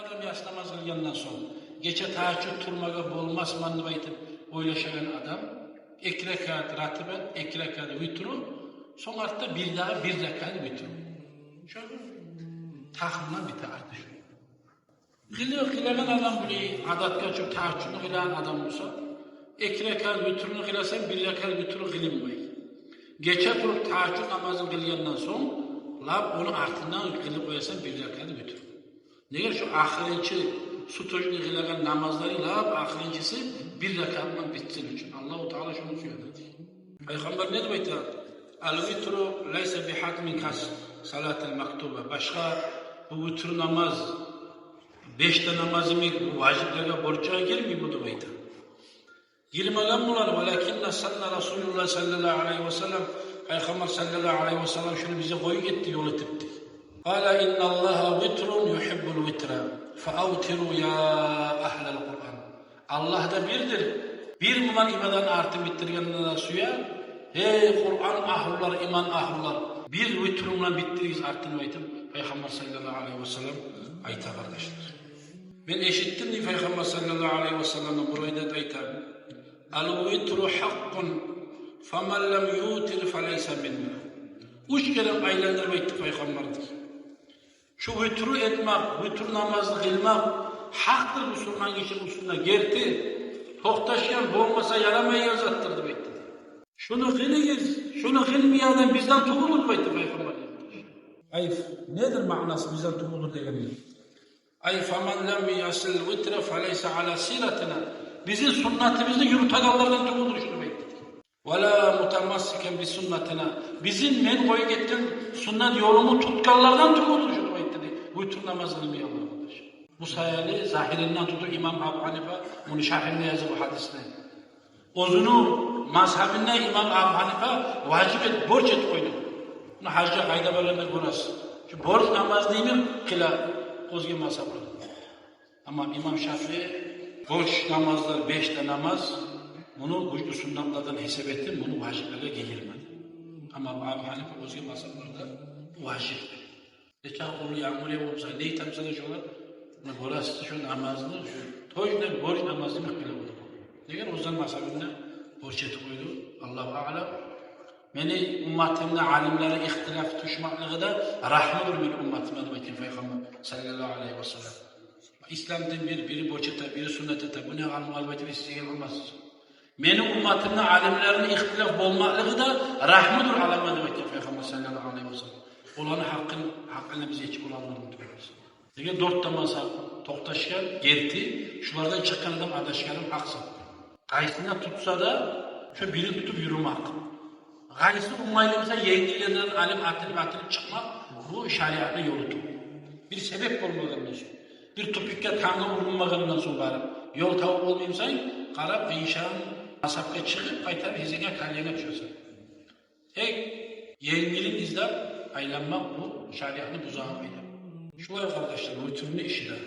adam yatsı namaz kılgandan soň geçe tahajjud turmaga bolmasman dep aytyp oylaşan adam 2 rekat ratiben 2 rekat witru soň artda bir daha 1 rekat witru. Şu tahminle biterdi şu. Kılagan adam bile adatga çok tahajjudni kılagan adam bolsa 2 rekat witrni kılasan 1 rekat witru kılinmay. Geçe turup tahajjud namazını kılgandan soň lab onu artından kılıp koyasan 1 rekat witru. Neger şu ahirинчи sutojni kılagan namazları lab ahirинчisi 1 rekatdan bitsin üçün. Allahu Teala şunu söyledi. Peygamber ne dep aytadi? Al-vitru laysa bihatmin kas salatil maktuba. Başka bu vitru namaz 5 ta namazımı vaciplerge borçluğa girmiyor bu dep aytadi. Girmegen bular walakinna sanna Rasulullah sallallahu aleyhi ve sellem Peygamber sallallahu aleyhi ve sellem şunu bize koyup gitti, yol etipti. Qala inna Allaha vitrun yuhibbul vitra fa'awtiru ya ahlal Kur'an. Allah da birdir. Bir muman ibadan artı bitirgenler suya. Hey Kur'an ahlular, iman ahlular. Bir vitrunla bittiriz artını aytım. Peygamber sallallahu aleyhi ve sellem ayta kardeşler. Ben eşittim diye Peygamber sallallahu aleyhi ve sellem'in burayda da aytar. Al-vitru hakkun faman lem yutir feleyse minna. 3 kere aylandırıp ayttık Peygamber'dir. Şu vitru etmek, vitru namazı kılmak haktır Müslüman kişi usuluna gerti. Tohtaşyan bolmasa yaramay yazattır dep aytdı. Şunu kılıyız, şunu kılmayan bizden tuğulur dep aytdı Peygamber. Ay nedir manası bizden tuğulur degenler? Ay faman lem yasil vitre feleyse ala siratina. Bizim sünnetimizni yurtaganlardan tuğulur şunu aytdı. Wala mutamassiken bi sunnatina. Bizim men koyup ketken sünnet yolumu tutkanlardan tuğulur şunu aytdı. Vitru namazı kılmayanlar. Bu sayede zahirinden tutup İmam Abu Hanife bunu şerhinde yazıyor bu hadisine. Ozunu mazhabinde İmam Abu Hanife vacip et, borç et koydu. Bunu hacca kayda verenler burası. Şu borç namaz değil mi? Kıla. Ozgi mazhabı. Ama İmam Şafii borç namazlar 5 de namaz bunu güçlü sünnetlerden hesap ettim. Bunu vaciplerle gelirmedi. Ama Abu Hanife ozgi mazhablarda vacip. Geçen konu yağmur olsa neyi temsil ediyorlar? Burası şu namazını, tojne borç namazını kılı oldu. Neger ozan mazhabinde borç et koydu. Allahu a'lam. Meni ummatimde alimlere ihtilaf düşmanlığı da rahmedir min ummatime dep aytdı Peygamber sallallahu aleyhi ve sellem. İslam'dan biri borç ete, biri sünnet ete. Bu ne alim albaytı istegen olmaz. Meni ummatimde alimlerin ihtilaf bolmaklığı da rahmedir alama dep aytdı Peygamber sallallahu aleyhi ve sellem. Olanın hakkını bize hiç bulanmadım diyoruz. Degan 4 ta mazhab to'xtashgan, gerti, shulardan chiqqan odam adashganim haqsiz. Qaysini tutsa da shu birini tutib yurmak. Qaysi ummaylimsa yengillardan alim atilib chiqmak bu shariatning yo'lidir. Bir sebep bo'lmagandan so'ng, bir tupikka tanga urilmagandan so'ng barib, yo'l tavib olmaysang, qarab inshan mazhabga chiqib qaytarib hizga kalyaga tushasan. Yengilik izlab aylanmak bu shariatni buzan aylanmak. Şuraya kardeşler, vitrinin işi de.